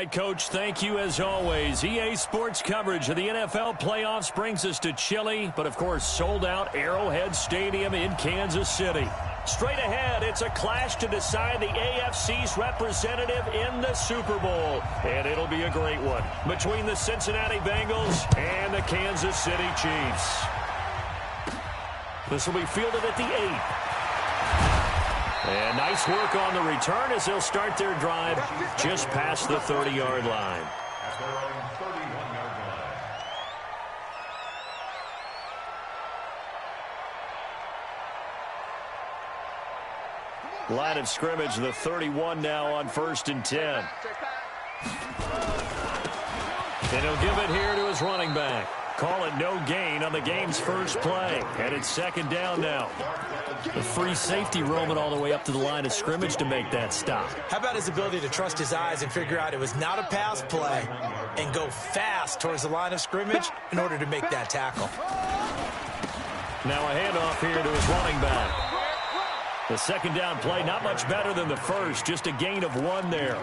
right, Coach. Thank you as always. EA Sports coverage of the NFL playoffs brings us to chilly, but of course sold out Arrowhead Stadium in Kansas City. Straight ahead, it's a clash to decide the AFC's representative in the Super Bowl. And it'll be a great one between the Cincinnati Bengals and the Kansas City Chiefs. This will be fielded at the 8. And nice work on the return as they'll start their drive just past the 30-yard line. Line of scrimmage, the 31 now on 1st and 10. And he'll give it here to his running back. Call it no gain on the game's first play. And it's 2nd down now. The free safety roaming all the way up to the line of scrimmage to make that stop. How about his ability to trust his eyes and figure out it was not a pass play and go fast towards the line of scrimmage in order to make that tackle. Now a handoff here to his running back. The 2nd down play, not much better than the first, just a gain of 1 there.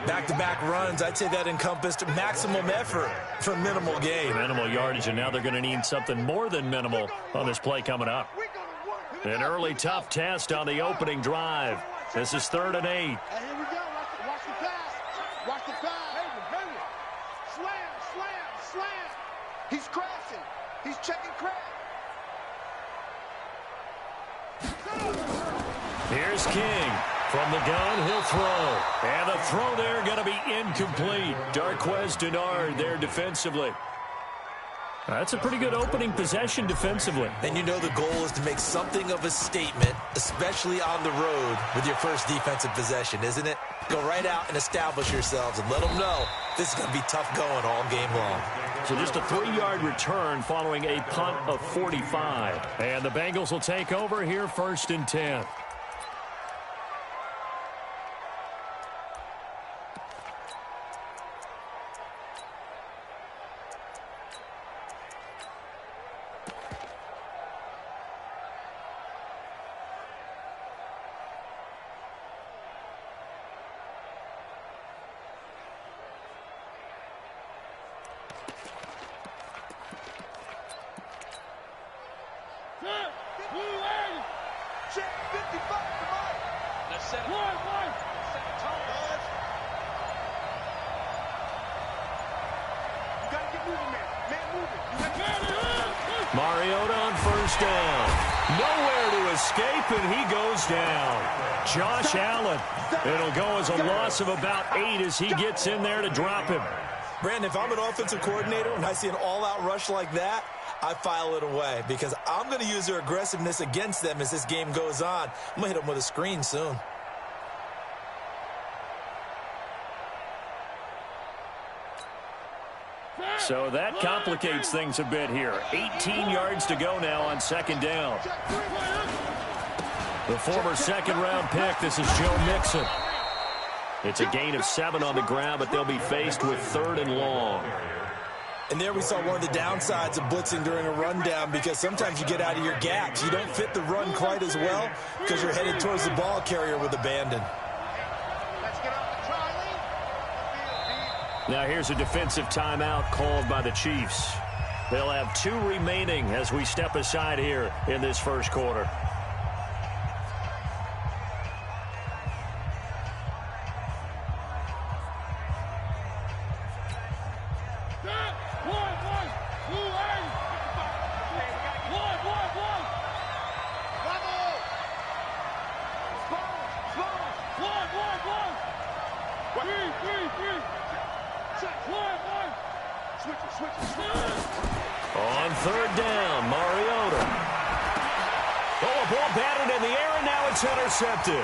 Back-to-back runs, I'd say that encompassed maximum effort for minimal gain. Minimal yardage, and now they're going to need something more than minimal on this play coming up. An early tough test on the opening drive. This is 3rd and 8. Hey, here we go. Watch the pass. Watch the pass. Hang it. Slam. He's crashing. He's checking crash. Here's King. From the gun, he'll throw. And the throw there going to be incomplete. Darquez Denard there defensively. That's a pretty good opening possession defensively. And you know the goal is to make something of a statement, especially on the road with your first defensive possession, isn't it? Go right out and establish yourselves and let them know this is going to be tough going all game long. So just a 3-yard return following a punt of 45. And the Bengals will take over here 1st and 10. Mariota on 1st down. Nowhere to escape, and he goes down. Josh Allen. It'll go as a loss of about 8 as he gets in there to drop him. Brandon, if I'm an offensive coordinator and I see an all-out rush like that, I file it away because I'm going to use their aggressiveness against them as this game goes on. I'm going to hit them with a screen soon. So that complicates things a bit here. 18 yards to go now on 2nd down. The former 2nd-round pick, this is Joe Mixon. It's a gain of 7 on the ground, but they'll be faced with 3rd and long. And there we saw one of the downsides of blitzing during a rundown because sometimes you get out of your gaps. You don't fit the run quite as well because you're headed towards the ball carrier with abandon. Now here's a defensive timeout called by the Chiefs. They'll have 2 remaining as we step aside here in this first quarter. On 3rd down, Mariota. Oh, a ball batted in the air, and now it's intercepted.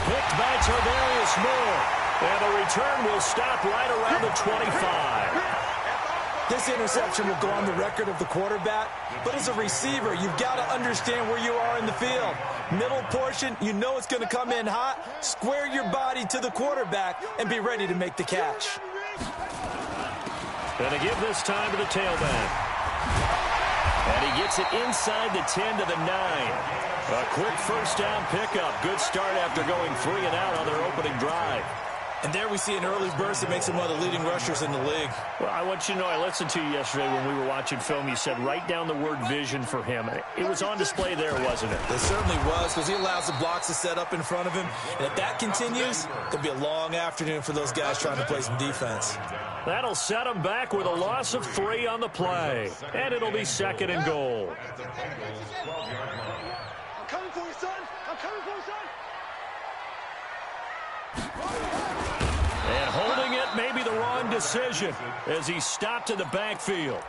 Picked by Tarvarius Moore. And the return will stop right around the 25. This interception will go on the record of the quarterback, but as a receiver, you've got to understand where you are in the field. Middle portion, you know it's going to come in hot. Square your body to the quarterback and be ready to make the catch. Going to give this time to the tailback. And he gets it inside the 10 to the 9. A quick 1st down pickup. Good start after going 3 and out on their opening drive. And there we see an early burst that makes him one of the leading rushers in the league. Well, I want you to know, I listened to you yesterday when we were watching film. You said write down the word vision for him. It was on display there, wasn't it? It certainly was, because he allows the blocks to set up in front of him. And if that continues, it'll be a long afternoon for those guys trying to play some defense. That'll set him back with a loss of 3 on the play. And it'll be 2nd and goal. I'm coming for you, son. I'm coming for you, son. And holding it may be the wrong decision as he stopped in the backfield.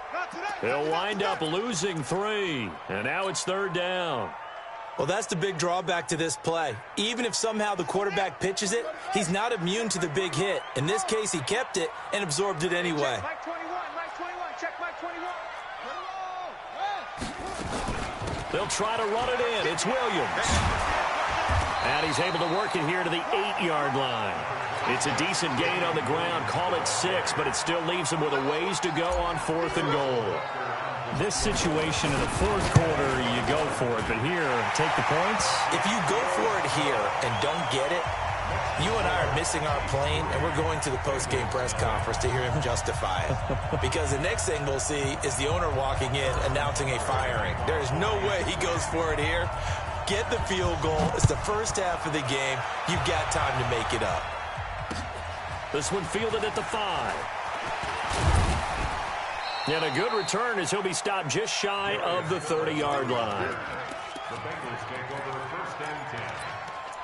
He'll wind up losing 3. And now it's 3rd down. Well, that's the big drawback to this play. Even if somehow the quarterback pitches it, he's not immune to the big hit. In this case, he kept it and absorbed it anyway. Mike 21, Mike 21, check Mike 21. They'll try to run it in. It's Williams. And he's able to work it here to the 8-yard line. It's a decent gain on the ground. Call it 6, but it still leaves him with a ways to go on 4th and goal. This situation in the 4th quarter, you go for it. But here, take the points. If you go for it here and don't get it, you and I are missing our plane, and we're going to the post-game press conference to hear him justify it. Because the next thing we'll see is the owner walking in announcing a firing. There is no way he goes for it here. Get the field goal. It's the first half of the game. You've got time to make it up. This one fielded at the 5. And a good return as he'll be stopped just shy of the 30-yard line. The Bengals take over 1st and 10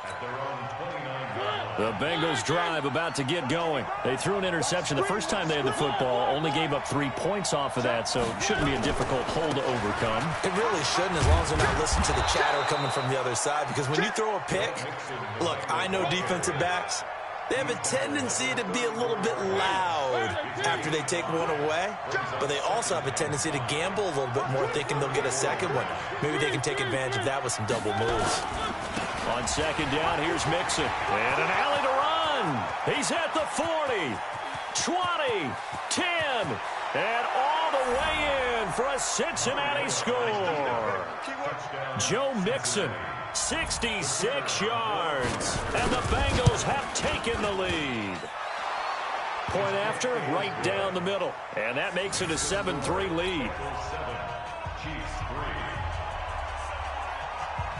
at their own 29-yard line. The Bengals drive about to get going. They threw an interception the first time they had the football, only gave up 3 points off of that, so shouldn't be a difficult hole to overcome. It really shouldn't, as long as they're not listening to the chatter coming from the other side, because when you throw a pick, look, I know defensive backs, they have a tendency to be a little bit loud after they take one away, but they also have a tendency to gamble a little bit more, thinking they'll get a second one. Maybe they can take advantage of that with some double moves. On 2nd down, here's Mixon. And an alley to run. He's at the 40, 20, 10, and all the way in for a Cincinnati score. Joe Mixon. 66 yards, and the Bengals have taken the lead. Point after, right down the middle, and that makes it a 7-3 lead.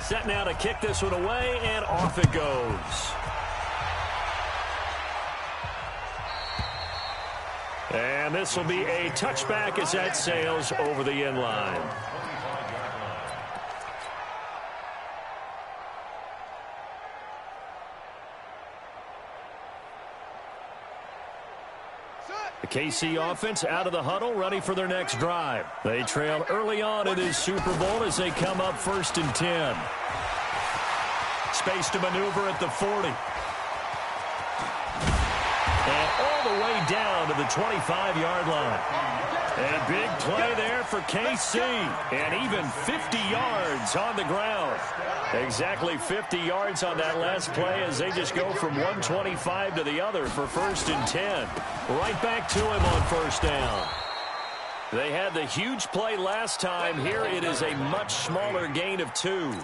Set now to kick this one away, and off it goes. And this will be a touchback as that sails over the end line. The KC offense out of the huddle, ready for their next drive. They trail early on in this Super Bowl as they come up 1st and 10. Space to maneuver at the 40. And all the way down to the 25-yard line. A big play there for KC. And even 50 yards on the ground. Exactly 50 yards on that last play as they just go from 125 to the other for 1st and 10. Right back to him on 1st down. They had the huge play last time. Here it is a much smaller gain of 2.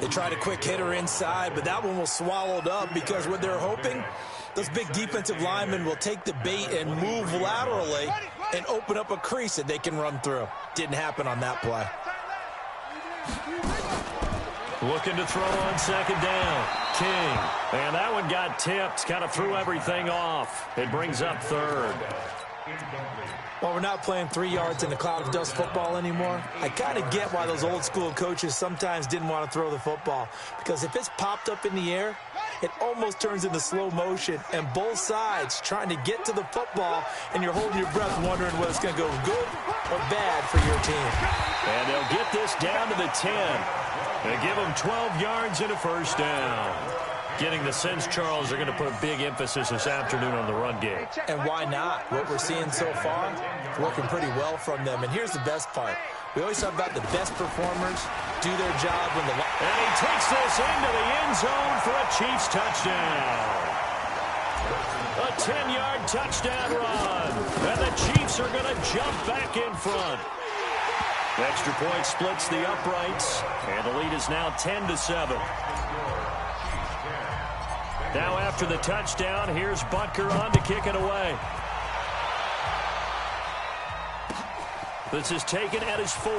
They tried a quick hitter inside, but that one was swallowed up because what they're hoping, those big defensive linemen will take the bait and move laterally and open up a crease that they can run through. Didn't happen on that play. Looking to throw on 2nd down. King. And that one got tipped. Kind of threw everything off. It brings up 3rd. Well, we're not playing 3 yards in the cloud of dust football anymore. I kind of get why those old school coaches sometimes didn't want to throw the football. Because if it's popped up in the air, it almost turns into slow motion. And both sides trying to get to the football, and you're holding your breath wondering whether it's going to go good or bad for your team. And they'll get this down to the 10. They give them 12 yards and a 1st down. Getting the sense, Charles, they're going to put a big emphasis this afternoon on the run game. And why not? What we're seeing so far, working pretty well from them. And here's the best part. We always talk about the best performers do their job when the... And he takes this into the end zone for a Chiefs touchdown. A 10-yard touchdown run. And the Chiefs are going to jump back in front. The extra point splits the uprights. And the lead is now 10-7. Now after the touchdown, here's Butker on to kick it away. This is taken at his 4.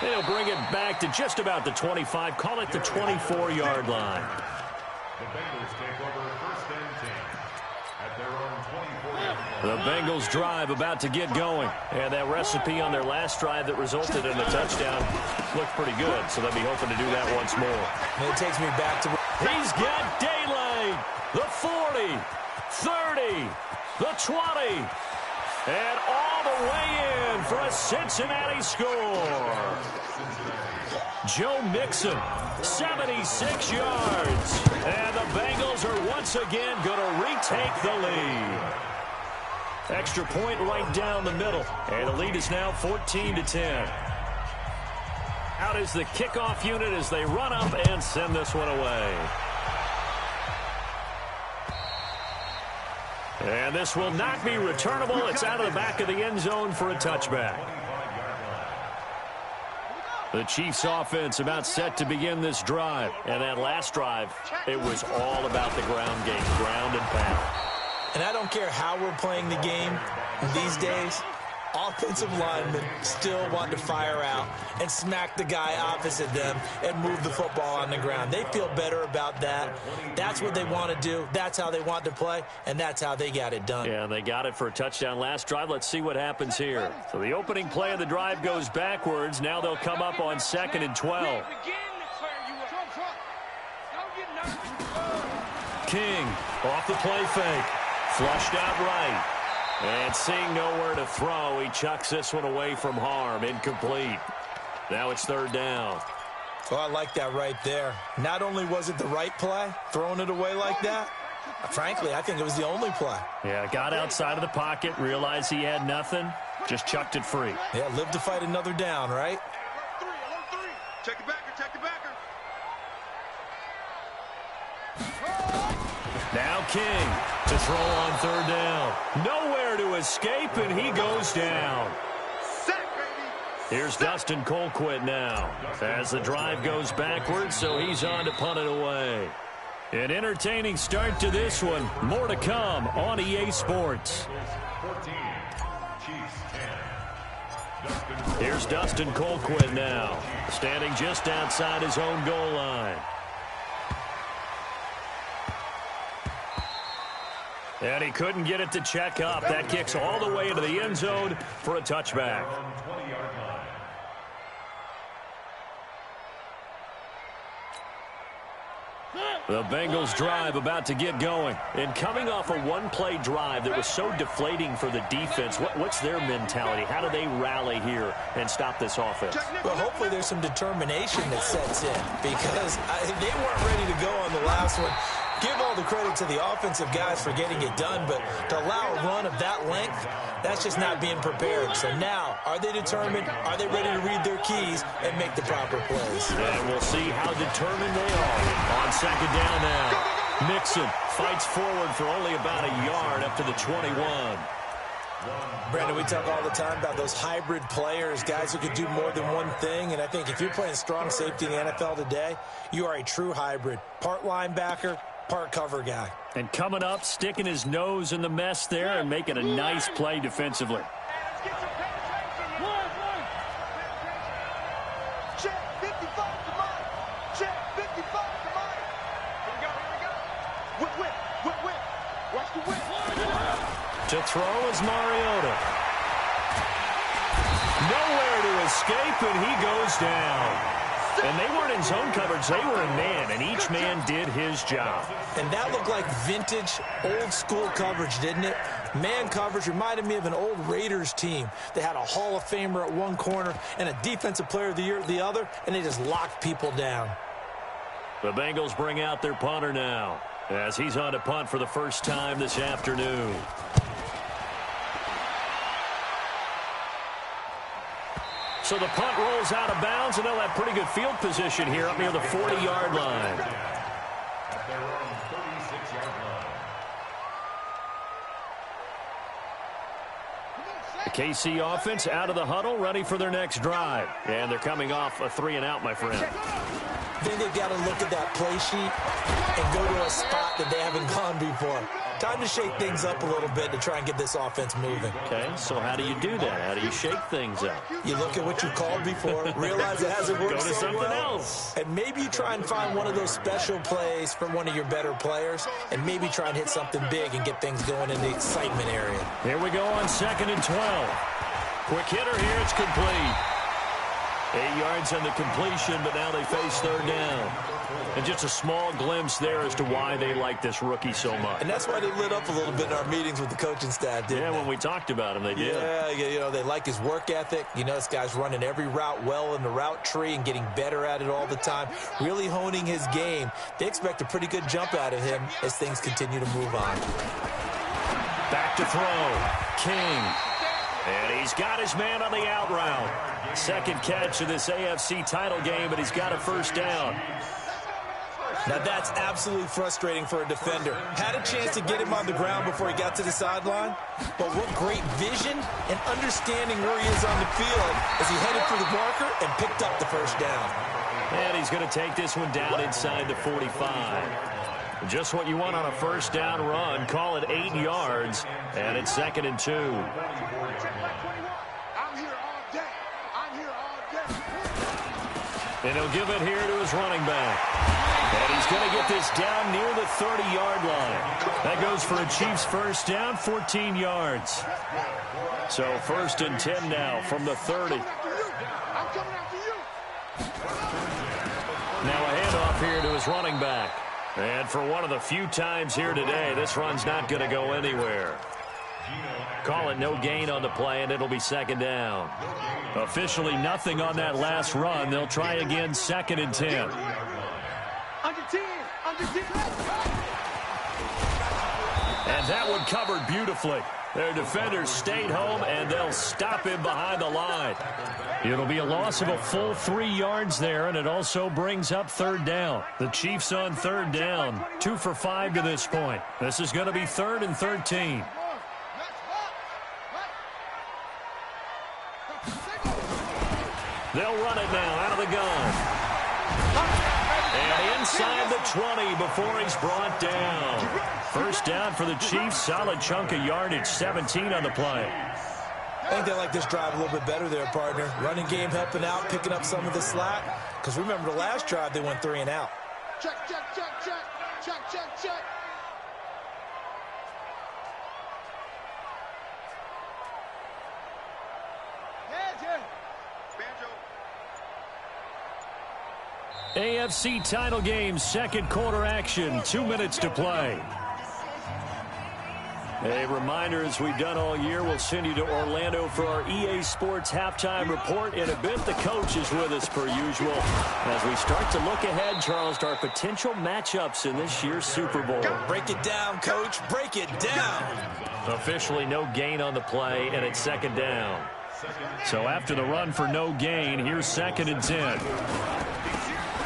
They'll bring it back to just about the 25. Call it the 24-yard line. The Bengals take over first and 10 at their own 24-yard line. The Bengals drive about to get going. And that recipe on their last drive that resulted in a touchdown looked pretty good. So they'll be hoping to do that once more. And it takes me back to... He's got daylight. The 40, 30, the 20. And all the way in for a Cincinnati score. Joe Mixon, 76 yards. And the Bengals are once again going to retake the lead. Extra point right down the middle. And the lead is now 14-10. Out is the kickoff unit as they run up and send this one away. And this will not be returnable. It's out of the back of the end zone for a touchback. The Chiefs offense about set to begin this drive. And that last drive, it was all about the ground game, ground and pound. And I don't care how we're playing the game these days, offensive linemen still want to fire out and smack the guy opposite them and move the football on the ground. They feel better about that. That's what they want to do. That's how they want to play, and that's how they got it done. Yeah, they got it for a touchdown last drive. Let's see what happens here. So the opening play of the drive goes backwards. Now they'll come up on 2nd and 12. King off the play fake. Flushed out right. And seeing nowhere to throw, he chucks this one away from harm. Incomplete. Now it's 3rd down. Oh, I like that right there. Not only was it the right play, throwing it away like that, frankly, I think it was the only play. Yeah, got outside of the pocket, realized he had nothing, just chucked it free. Yeah, live to fight another down, right? Check the backer, check the backer. Now King to throw on 3rd down. Nowhere to escape, and he goes down. Here's Dustin Colquitt now as the drive goes backwards, so he's on to punt it away. An entertaining start to this one. More to come on EA Sports. 14, Chiefs 10. Here's Dustin Colquitt now, standing just outside his own goal line. And he couldn't get it to check up. That kicks all the way into the end zone for a touchback. The Bengals drive about to get going. And coming off a one-play drive that was so deflating for the defense, what's their mentality? How do they rally here and stop this offense? Well, hopefully there's some determination that sets in because they weren't ready to go on the last one. Give all the credit to the offensive guys for getting it done, but to allow a run of that length, that's just not being prepared. So now, are they determined? Are they ready to read their keys and make the proper plays? And we'll see how determined they are on 2nd down now. Mixon fights forward for only about a yard up to the 21. Brandon, we talk all the time about those hybrid players, guys who could do more than one thing. And I think if you're playing strong safety in the NFL today, you are a true hybrid. Part linebacker, part cover guy. And coming up, sticking his nose in the mess there and making a nice play defensively. Check 55 to Mike. Check 55 to Mike. Here we go. Whip. Watch the whip. To throw is Mariota. Nowhere to escape, and he goes down. And they weren't in zone coverage. They were in man, and each man did his job. And that looked like vintage, old-school coverage, didn't it? Man coverage reminded me of an old Raiders team. They had a Hall of Famer at one corner and a Defensive Player of the Year at the other, and they just locked people down. The Bengals bring out their punter now as he's on to punt for the first time this afternoon. So the punt rolls out of bounds, and they'll have pretty good field position here up near the 40-yard line. At their own 36-yard line. The KC offense out of the huddle, ready for their next drive. And they're coming off a 3-and-out, my friend. I think they've got to look at that play sheet and go to a spot that they haven't gone before. Time to shake things up a little bit to try and get this offense moving. Okay, so how do you do that? How do you shake things up? You look at what you called before, realize it hasn't worked Go to so something well, else. and maybe you try and find one of those special plays from one of your better players, and maybe try and hit something big and get things going in the excitement area. Here we go on 2nd and 12. Quick hitter here, it's complete. 8 yards on the completion, but now they face 3rd down. And just a small glimpse there as to why they like this rookie so much. And that's why they lit up a little bit in our meetings with the coaching staff, didn't they? When we talked about him, they did. Yeah, you know, they like his work ethic. You know, this guy's running every route well in the route tree and getting better at it all the time, really honing his game. They expect a pretty good jump out of him as things continue to move on. Back to throw. King. And he's got his man on the out route. 2nd catch of this AFC title game, but he's got a 1st down. Now that's absolutely frustrating for a defender. Had a chance to get him on the ground before he got to the sideline, but what great vision and understanding where he is on the field as he headed for the marker and picked up the 1st down. And he's going to take this one down inside the 45. Just what you want on a 1st down run. Call it 8 yards, and it's 2nd and 2. I'm here all day. I'm here all day. And he'll give it here to his running back. And he's going to get this down near the 30-yard line. That goes for a Chiefs 1st down, 14 yards. So 1st and 10 now from the 30. I'm coming after you. Now a handoff here to his running back. And for one of the few times here today, this run's not going to go anywhere. Call it no gain on the play, and it'll be 2nd down. Officially nothing on that last run. They'll try again 2nd and 10. Under 10. Under 10. And that one covered beautifully. Their defenders stayed home, and they'll stop him behind the line. It'll be a loss of a full 3 yards there, and it also brings up 3rd down. The Chiefs on 3rd down, 2 for 5 to this point. This is going to be 3rd and 13. They'll run it now out of the gun. And inside the 20 before he's brought down. 1st down for the Chiefs. Solid chunk of yardage, 17 on the play. I think they like this drive a little bit better there, partner. Running game helping out, picking up some of the slack. Because remember the last drive, they went 3 and out. Check, check, check, check. Check, check, check. AFC title game, 2nd quarter action, 2 minutes to play. A reminder, as we've done all year, we'll send you to Orlando for our EA Sports halftime report. In a bit, the coach is with us per usual. As we start to look ahead, Charles, to our potential matchups in this year's Super Bowl. Break it down, coach. Break it down. Officially no gain on the play, and it's 2nd down. So after the run for no gain, here's 2nd and 10.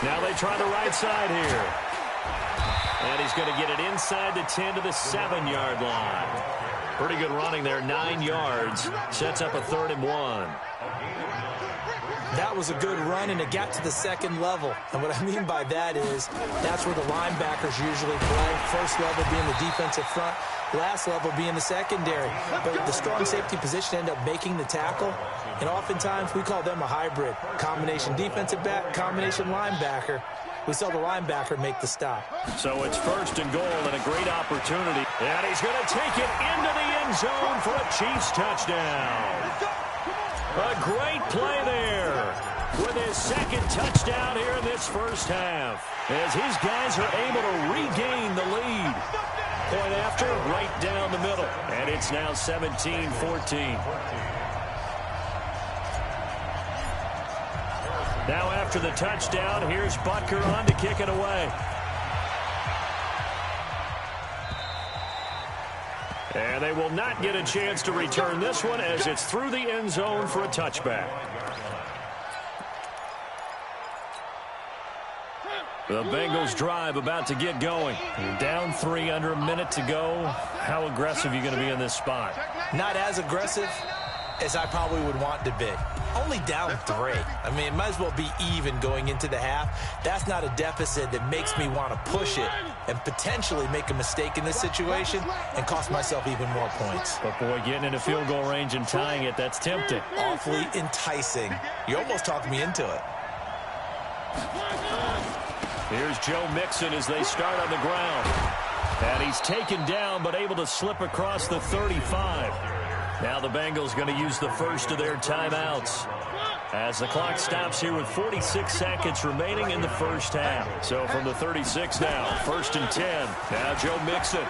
Now they try the right side here. And he's going to get it inside the 10 to the 7-yard line. Pretty good running there, 9 yards. Sets up a 3rd and 1. That was a good run, and it got to the 2nd level. And what I mean by that is that's where the linebackers usually play. 1st level being the defensive front, last level being the secondary. But the strong safety position ended up making the tackle. And oftentimes we call them a hybrid. Combination defensive back, combination linebacker. We saw the linebacker make the stop. So it's 1st and goal and a great opportunity. And he's going to take it into the end zone for a Chiefs touchdown. A great play there with his 2nd touchdown here in this 1st half. As his guys are able to regain the lead. Point after, right down the middle. And it's now 17-14. Now after the touchdown, here's Butker on to kick it away. And they will not get a chance to return this one as it's through the end zone for a touchback. The Bengals drive about to get going. You're down 3, under a minute to go. How aggressive are you going to be in this spot? Not as aggressive, as I probably would want to be. Only down 3. I mean, it might as well be even going into the half. That's not a deficit that makes me want to push it and potentially make a mistake in this situation and cost myself even more points. But, boy, getting into field goal range and tying it, that's tempting. Awfully enticing. You almost talked me into it. Here's Joe Mixon as they start on the ground. And he's taken down but able to slip across the 35. Now the Bengals going to use the first of their timeouts as the clock stops here with 46 seconds remaining in the first half. So from the 36 now, 1st and 10. Now Joe Mixon.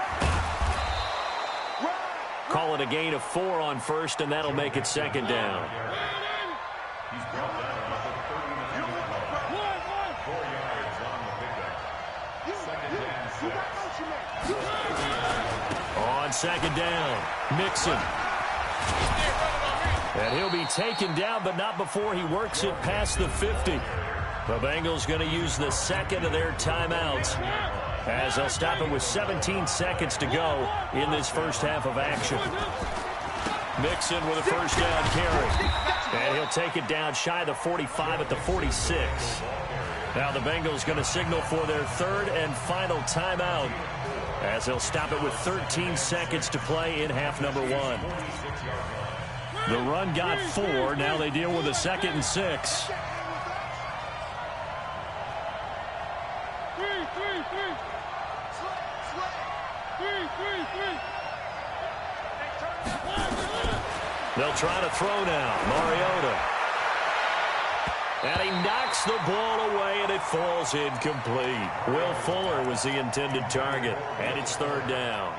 Call it a gain of 4 on first, and that'll make it 2nd down. He's brought down about the 4 yards on the pickup. 2nd and 6. On 2nd down, Mixon. And he'll be taken down, but not before he works it past the 50. The Bengals going to use the 2nd of their timeouts as they'll stop it with 17 seconds to go in this first half of action. Mixon with a first down carry. And he'll take it down shy of the 45 at the 46. Now the Bengals going to signal for their 3rd and final timeout as they'll stop it with 13 seconds to play in half number 1. The run got 4. Now they deal with a 2nd and 6. They'll try to throw now. Mariota. And he knocks the ball away, and it falls incomplete. Will Fuller was the intended target, and it's 3rd down.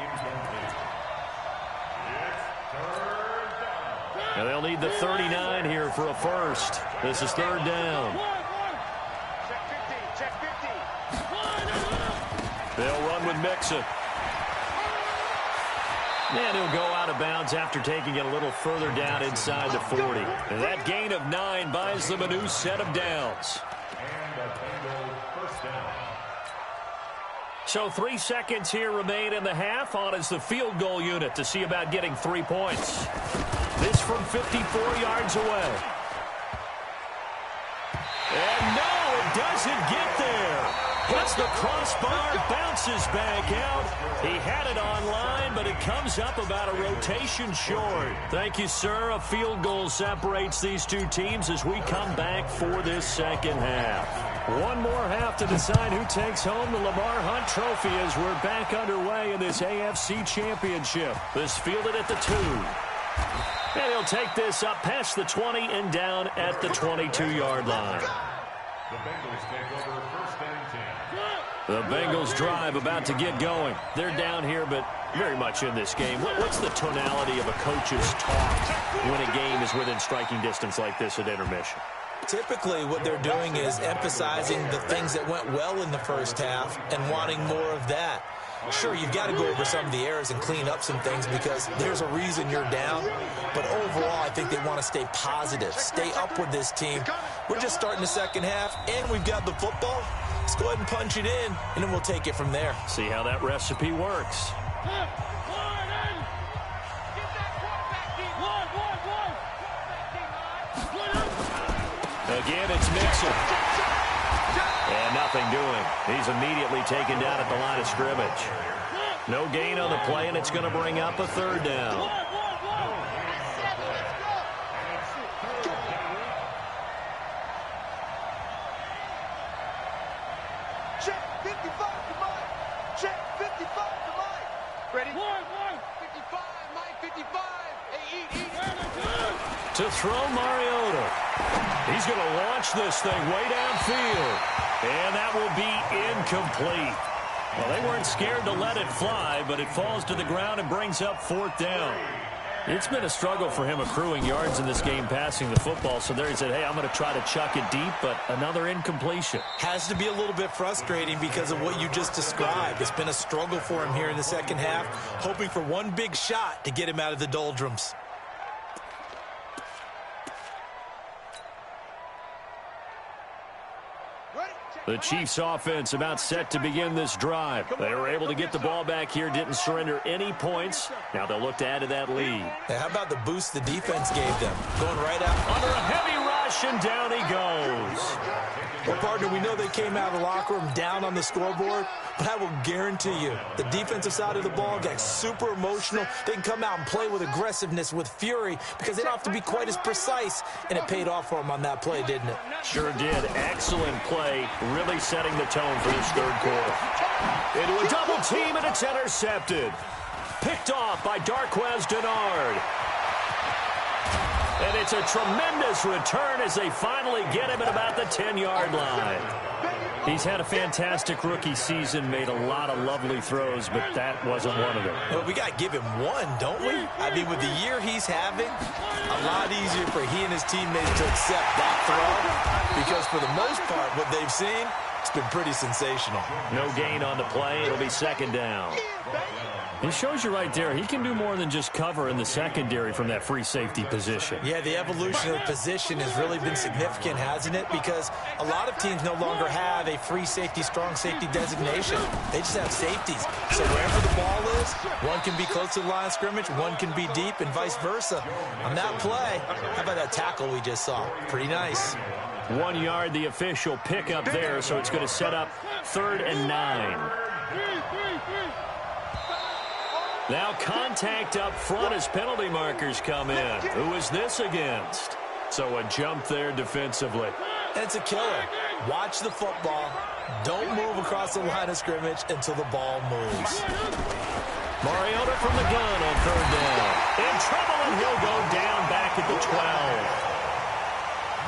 And they'll need the 39 here for a first. This is 3rd down. They'll run with Mixon. And he'll go out of bounds after taking it a little further down inside the 40. And that gain of 9 buys them a new set of downs. And a Bengal first down. So 3 seconds here remain in the half. On is the field goal unit to see about getting 3 points. This from 54 yards away. And no, it doesn't get there. Hits the crossbar, bounces back out. He had it on line, but it comes up about a rotation short. Thank you, sir. A field goal separates these two teams as we come back for this second half. One more half to decide who takes home the Lamar Hunt Trophy as we're back underway in this AFC Championship. This fielded at the 2. And he'll take this up past the 20 and down at the 22-yard line. The Bengals take over 1st and 10. The Bengals drive about to get going. They're down here, but very much in this game. What's the tonality of a coach's talk when a game is within striking distance like this at intermission? Typically, what they're doing is emphasizing the things that went well in the first half and wanting more of that. Sure, you've got to go over some of the errors and clean up some things because there's a reason you're down. But overall, I think they want to stay positive, stay up with this team. We're just starting the second half, and we've got the football. Let's go ahead and punch it in, and then we'll take it from there. See how that recipe works. Again, it's Mixon. And nothing doing. He's immediately taken down at the line of scrimmage. No gain on the play, and it's going to bring up a 3rd down. Check 55 to Mike. Check 55 to Mike. Ready? 55, Mike 55. Hey, eat. To throw Mariota. He's going to launch this thing way downfield. And that will be incomplete. Well, they weren't scared to let it fly, but it falls to the ground and brings up 4th down. It's been a struggle for him accruing yards in this game passing the football. So there he said, hey, I'm going to try to chuck it deep, but another incompletion. Has to be a little bit frustrating because of what you just described. It's been a struggle for him here in the second half, hoping for one big shot to get him out of the doldrums. Ready? Check The Chiefs offense about set to begin this drive. They were able to get the ball back here, didn't surrender any points. Now they'll look to add to that lead. Hey, how about the boost the defense gave them? Going right out. Under a heavy rush, and down he goes. Well, partner, we know they came out of the locker room down on the scoreboard, but I will guarantee you the defensive side of the ball got super emotional. They can come out and play with aggressiveness, with fury, because they don't have to be quite as precise, and it paid off for them on that play, didn't it? Sure did. Excellent play, really setting the tone for this third quarter. Into a double team, and it's intercepted. Picked off by Darquez Dennard. And it's a tremendous return as they finally get him at about the 10-yard line. He's had a fantastic rookie season, made a lot of lovely throws, but that wasn't one of them. Well, we got to give him one, don't we? I mean, with the year he's having, a lot easier for he and his teammates to accept that throw, because for the most part, what they've seen, it's been pretty sensational. No gain on the play. It'll be second down. He shows you right there, he can do more than just cover in the secondary from that free safety position. Yeah, the evolution of the position has really been significant, hasn't it? Because a lot of teams no longer have a free safety, strong safety designation. They just have safeties. So wherever the ball is, one can be close to the line of scrimmage, one can be deep, and vice versa. On that play, how about that tackle we just saw? Pretty nice. 1 yard, the official pickup there, so it's going to set up 3rd and 9. Now contact up front as penalty markers come in. Who is this against? So a jump there defensively. And it's a killer. Watch the football. Don't move across the line of scrimmage until the ball moves. Mariota from the gun on 3rd down. In trouble, and he'll go down back at the 12.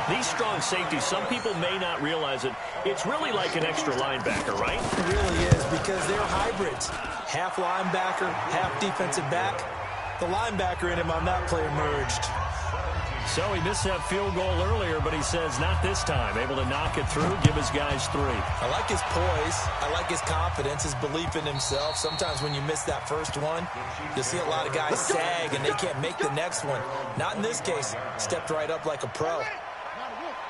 These strong safeties, some people may not realize it. It's really like an extra linebacker, right? It really is, because they're hybrids. Half linebacker, half defensive back. The linebacker in him on that play emerged. So he missed that field goal earlier, but he says not this time. Able to knock it through, give his guys 3. I like his poise. I like his confidence, his belief in himself. Sometimes when you miss that first one, you'll see a lot of guys sag and they can't make the next one. Not in this case. Stepped right up like a pro.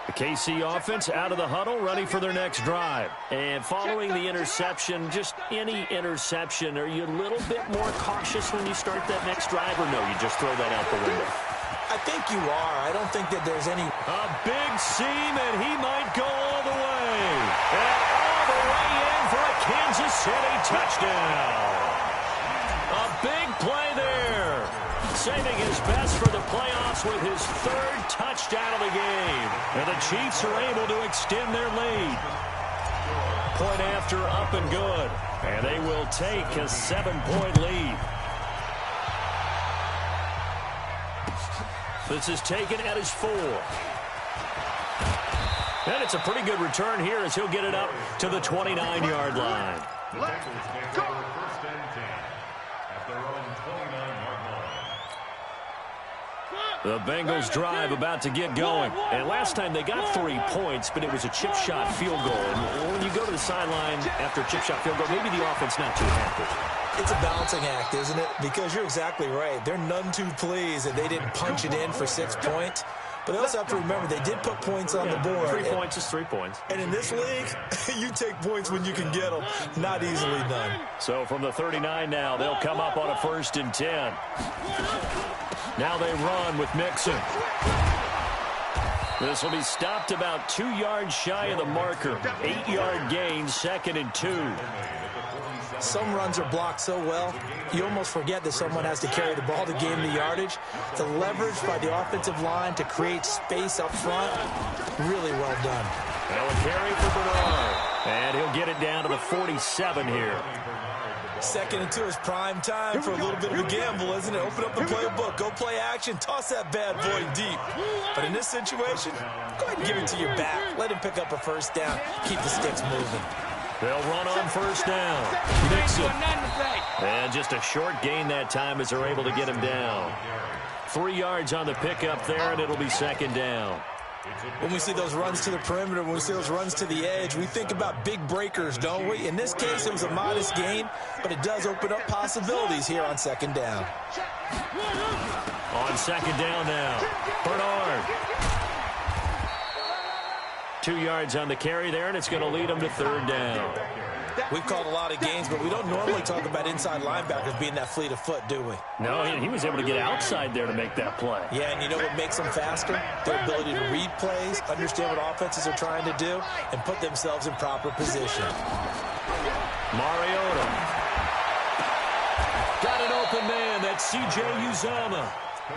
The KC offense out of the huddle, ready for their next drive. And following the interception, just any interception, are you a little bit more cautious when you start that next drive, or no, you just throw that out the window? I think you are. I don't think that there's any... A big seam, and he might go all the way. And all the way in for a Kansas City touchdown. A big play there. Saving his best for the playoffs with his 3rd touchdown of the game. And the Chiefs are able to extend their lead. Point after, up and good. And they will take a 7-point lead. This is taken at his 4. And it's a pretty good return here as he'll get it up to the 29-yard line. Let's go. 1st and 10 at their own 29-yard line. The Bengals drive about to get going. And last time they got 3 points, but it was a chip shot field goal. And when you go to the sideline after a chip shot field goal, maybe the offense not too happy. It's a balancing act, isn't it? Because you're exactly right. They're none too pleased that they didn't punch it in for 6 points. But they also have to remember they did put points on the board. 3 points is 3 points. And in this league, you take points when you can get them. Not easily done. So from the 39 now, they'll come up on a 1st and 10. Now they run with Mixon. This will be stopped about 2 yards shy of the marker. 8-yard gain, 2nd and 2. Some runs are blocked so well, you almost forget that someone has to carry the ball to gain the yardage. The leverage by the offensive line to create space up front, really well done. Well, a carry for Bernard. And he'll get it down to the 47 here. 2nd and 2 is prime time for a little bit of a gamble, isn't it? Open up the playbook, go play action, toss that bad boy deep. But in this situation, go ahead and give it to your back. Let him pick up a 1st down, keep the sticks moving. They'll run on 1st down. Mixon. And just a short gain that time as they're able to get him down. 3 yards on the pickup there, and it'll be 2nd down. When we see those runs to the perimeter, when we see those runs to the edge, we think about big breakers, don't we? In this case, it was a modest gain, but it does open up possibilities here on 2nd down. On 2nd down now, Bernard. 2 yards on the carry there, and it's going to lead them to third down. We've called a lot of games, but we don't normally talk about inside linebackers being that fleet of foot, do we? No, he was able to get outside there to make that play. Yeah, and you know what makes them faster? Their ability to read plays, understand what offenses are trying to do, and put themselves in proper position. Mariota. Got an open man. That's C.J. Uzomah.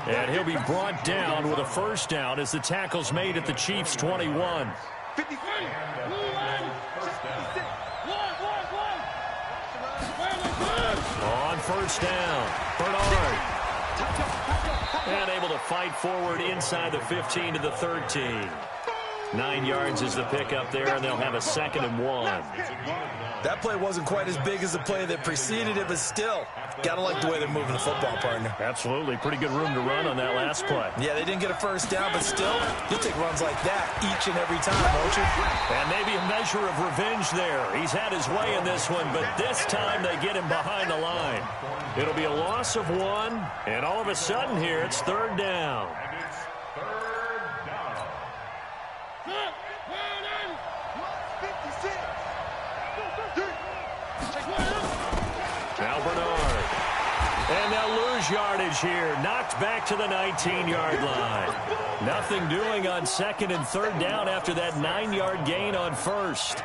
And he'll be brought down with a first down as the tackle's made at the Chiefs' 21. On first down, Bernard. And able to fight forward inside the 15 to the 13. 9 yards is the pickup there, and they'll have a 2nd and 1. That play wasn't quite as big as the play that preceded it, but still, got to like the way they're moving the football, partner. Absolutely. Pretty good room to run on that last play. Yeah, they didn't get a first down, but still, you'll take runs like that each and every time, won't you? And maybe a measure of revenge there. He's had his way in this one, but this time they get him behind the line. It'll be a loss of 1, and all of a sudden here, it's third down. Now Bernard. And they'll lose yardage here. Knocked back to the 19-yard line. Nothing doing on 2nd and 3rd down after that 9-yard gain on first.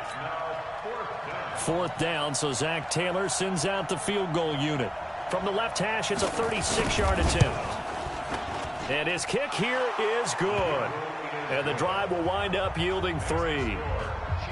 4th down, so Zach Taylor sends out the field goal unit. From the left hash, it's a 36-yard attempt. And his kick here is good. And the drive will wind up yielding 3.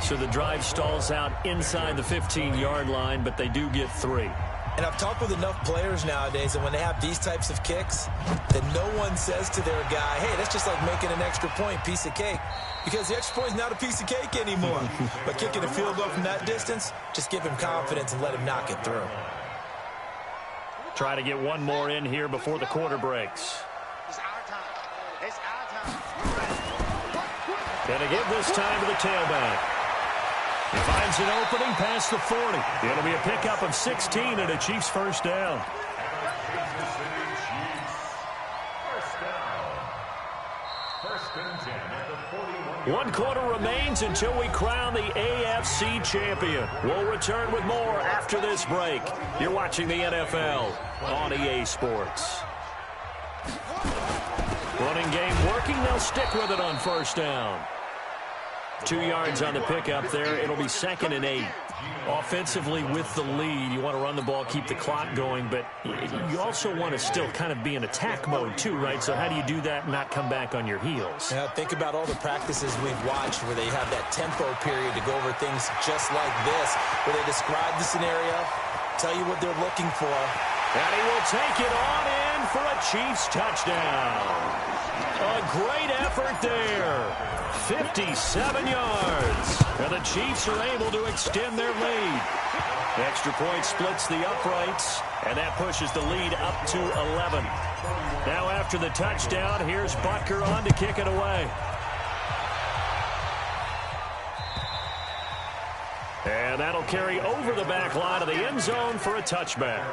So the drive stalls out inside the 15-yard line, but they do get 3. And I've talked with enough players nowadays, and when they have these types of kicks, that no one says to their guy, hey, that's just like making an extra point, piece of cake. Because the extra point is not a piece of cake anymore. But kicking a field goal from that distance, just give him confidence and let him knock it through. Try to get one more in here before the quarter breaks. It's our time. It's our time. Gonna give this time to the tailback. He finds an opening past the 40. It'll be a pickup of 16 and a Chiefs first down. One quarter remains until we crown the AFC champion. We'll return with more after this break. You're watching the NFL on EA Sports. Running game working. They'll stick with it on first down. 2 yards on the pickup there. It'll be 2nd and 8. Offensively with the lead, you want to run the ball, keep the clock going, but you also want to still kind of be in attack mode too, right? So how do you do that and not come back on your heels? Yeah, think about all the practices we've watched where they have that tempo period to go over things just like this, where they describe the scenario, tell you what they're looking for. And he will take it on in for a Chiefs touchdown. A great effort there. 57 yards. And the Chiefs are able to extend their lead. Extra point splits the uprights, and that pushes the lead up to 11. Now after the touchdown, here's Butker on to kick it away. And that'll carry over the back line of the end zone for a touchback.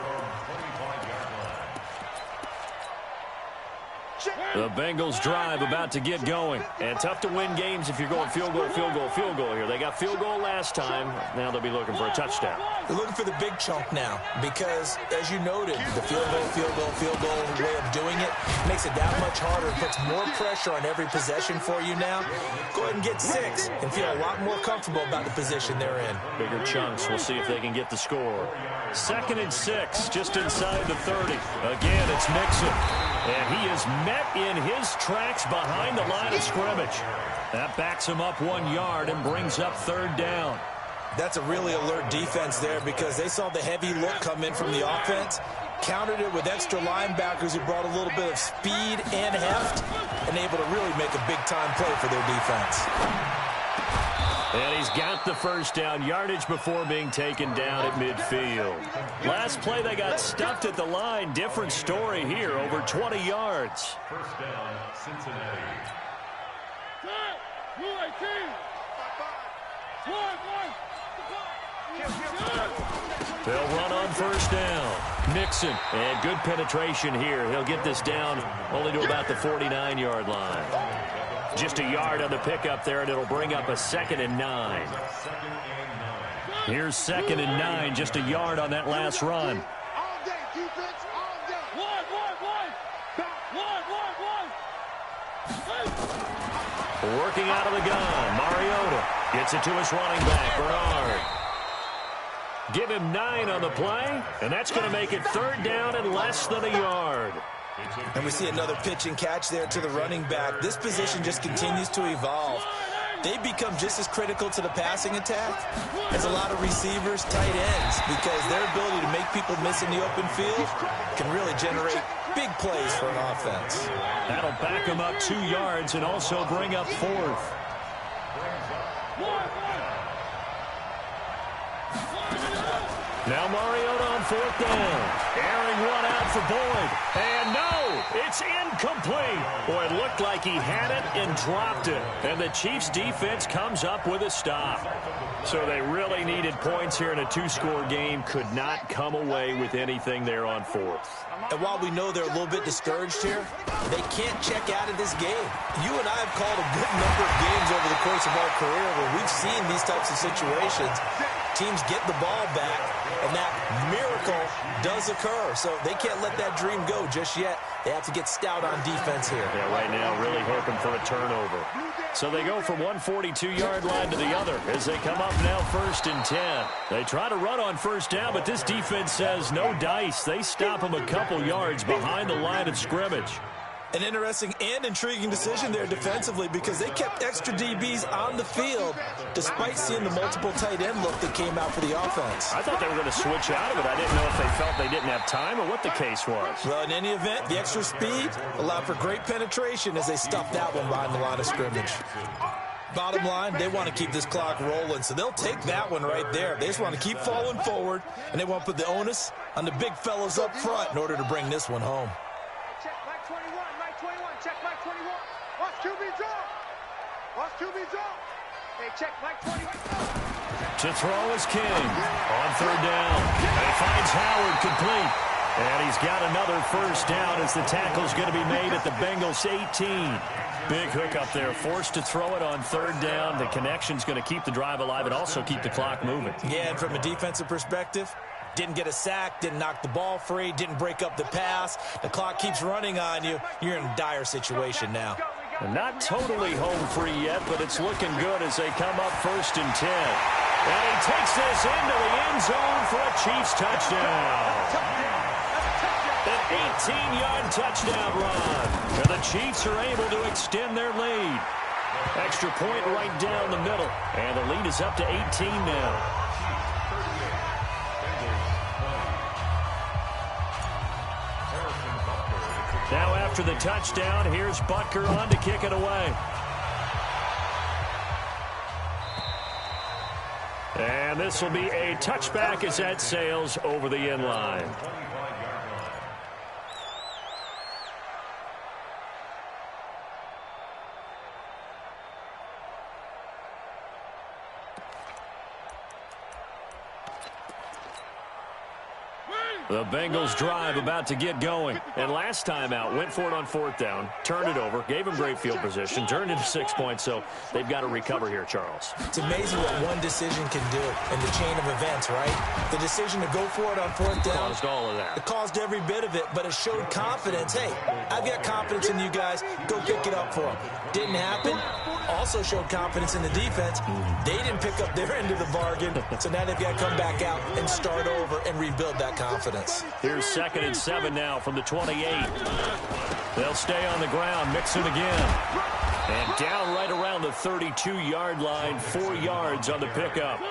The Bengals drive about to get going. And tough to win games if you're going field goal, field goal, field goal here. They got field goal last time. Now they'll be looking for a touchdown. They're looking for the big chunk now because, as you noted, the field goal way of doing it makes it that much harder. It puts more pressure on every possession for you now. Go ahead and get 6 and feel a lot more comfortable about the position they're in. Bigger chunks. We'll see if they can get the score. 2nd and 6, just inside the 30. Again, it's Mixon. And he is met in his tracks behind the line of scrimmage. That backs him up 1 yard and brings up third down. That's a really alert defense there because they saw the heavy look come in from the offense, countered it with extra linebackers who brought a little bit of speed and heft, and able to really make a big-time play for their defense. And he's got the first down, yardage before being taken down at midfield. Last play, they got stuffed at the line. Different story here, over 20 yards. First down, Cincinnati. They'll run on first down. Mixon, and good penetration here. He'll get this down only to about the 49-yard line. Just a yard on the pickup there, and it'll bring up a 2nd and 9. Here's 2nd and 9, just a yard on that last run. All day, defense, all day. One. Working out of the gun, Mariota gets it to his running back, Bernard. Give him 9 on the play, and that's going to make it 3rd down and less than a yard. And we see another pitch and catch there to the running back. This position just continues to evolve. They become just as critical to the passing attack as a lot of receivers, tight ends, because their ability to make people miss in the open field can really generate big plays for an offense. That'll back him up 2 yards and also bring up 4th. Now Mariota on 4th down. Airing one out for Boyd. And no, it's incomplete. Boy, it looked like he had it and dropped it. And the Chiefs defense comes up with a stop. So they really needed points here in a 2-score game. Could not come away with anything there on 4th. And while we know they're a little bit discouraged here, they can't check out of this game. You and I have called a good number of games over the course of our career where we've seen these types of situations. Teams get the ball back, and that miracle does occur. So they can't let that dream go just yet. They have to get stout on defense here. Yeah, right now really hoping for a turnover. So they go from one 42-yard line to the other as they come up now 1st and 10. They try to run on 1st down, but this defense says no dice. They stop them a couple yards behind the line of scrimmage. An interesting and intriguing decision there defensively because they kept extra DBs on the field despite seeing the multiple tight end look that came out for the offense. I thought they were going to switch out of it. I didn't know if they felt they didn't have time or what the case was. Well, in any event, the extra speed allowed for great penetration as they stuffed that one behind the line of scrimmage. Bottom line, they want to keep this clock rolling, so they'll take that one right there. They just want to keep falling forward, and they want to put the onus on the big fellas up front in order to bring this one home. Check Mike 21, Mike 21, check Mike 21. Watch QB drop. Watch QB drop. Hey, check Mike 21. To throw is King on 3rd down. And he finds Howard complete. And he's got another 1st down as the tackle's going to be made at the Bengals 18. Big hook up there, forced to throw it on 3rd down. The connection's going to keep the drive alive and also keep the clock moving. Yeah, and from a defensive perspective, didn't get a sack, didn't knock the ball free, didn't break up the pass. The clock keeps running on you. You're in a dire situation now. And not totally home free yet, but it's looking good as they come up 1st and 10. And he takes this into the end zone for a Chiefs touchdown. An 18-yard touchdown run. And the Chiefs are able to extend their lead. Extra point right down the middle. And the lead is up to 18 now. Now after the touchdown, here's Butker on to kick it away. And this will be a touchback as that sails over the end line. The Bengals drive about to get going. And last time out, went for it on 4th down, turned it over, gave him great field position, turned into 6 points, so they've got to recover here, Charles. It's amazing what one decision can do in the chain of events, right? The decision to go for it on 4th down. Caused all of that. It caused every bit of it, but it showed confidence. Hey, I've got confidence in you guys. Go pick it up for them. Didn't happen. Also showed confidence in the defense. They didn't pick up their end of the bargain, so now they've got to come back out and start over and rebuild that confidence. Here's 2nd and 7 now from the 28. They'll stay on the ground, mix it again. And down right around the 32-yard line, 4 yards on the pickup.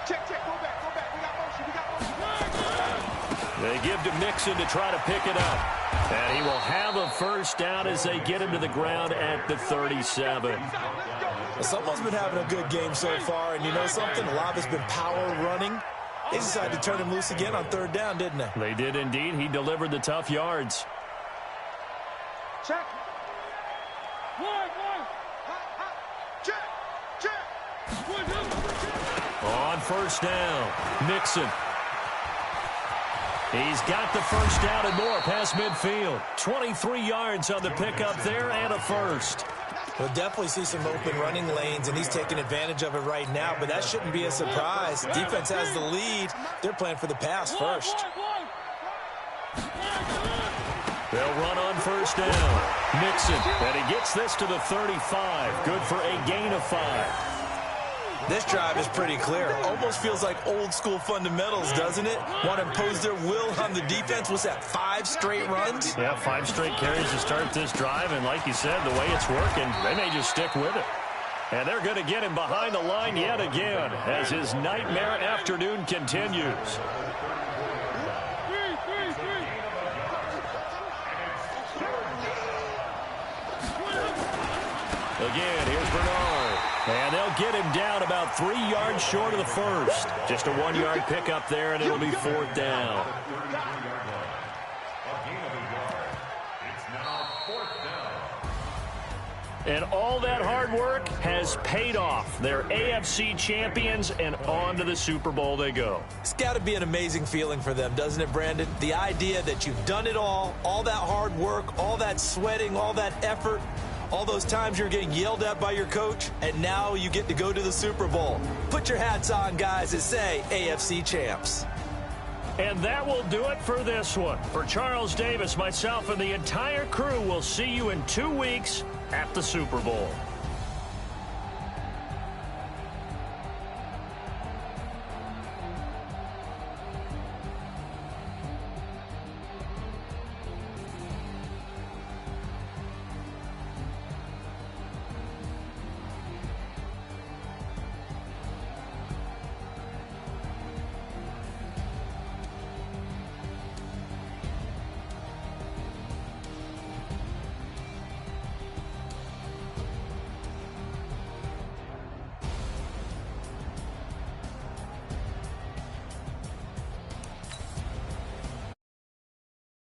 Check, go back. We got motion. They give to Mixon to try to pick it up. And he will have a 1st down as they get him to the ground at the 37. Someone's been having a good game so far, and you know something? A lot of it's been power running. They decided to turn him loose again on 3rd down, didn't they? They did indeed. He delivered the tough yards. Check. Check. On 1st down, Mixon. He's got the first down and more past midfield. 23 yards on the pickup there and a first. We'll definitely see some open running lanes, and he's taking advantage of it right now, but that shouldn't be a surprise. Defense has the lead. They're playing for the pass first. They'll run on first down. Mixon, and he gets this to the 35. Good for a gain of 5. This drive is pretty clear. Almost feels like old school fundamentals, doesn't it? Want to impose their will on the defense. What's that, 5 straight runs? Yeah, 5 straight carries to start this drive, and like you said, the way it's working, they may just stick with it. And they're going to get him behind the line yet again as his nightmare afternoon continues. Again, here's Bernard. And they'll get him down about 3 yards short of the first. Just a 1-yard pickup there, and it'll be 4th down. And all that hard work has paid off. They're AFC champions, and on to the Super Bowl they go. It's got to be an amazing feeling for them, doesn't it, Brandon? The idea that you've done it all that hard work, all that sweating, all that effort, all those times you're getting yelled at by your coach, and now you get to go to the Super Bowl. Put your hats on, guys, and say AFC champs. And that will do it for this one. For Charles Davis, myself, and the entire crew, we'll see you in 2 weeks at the Super Bowl.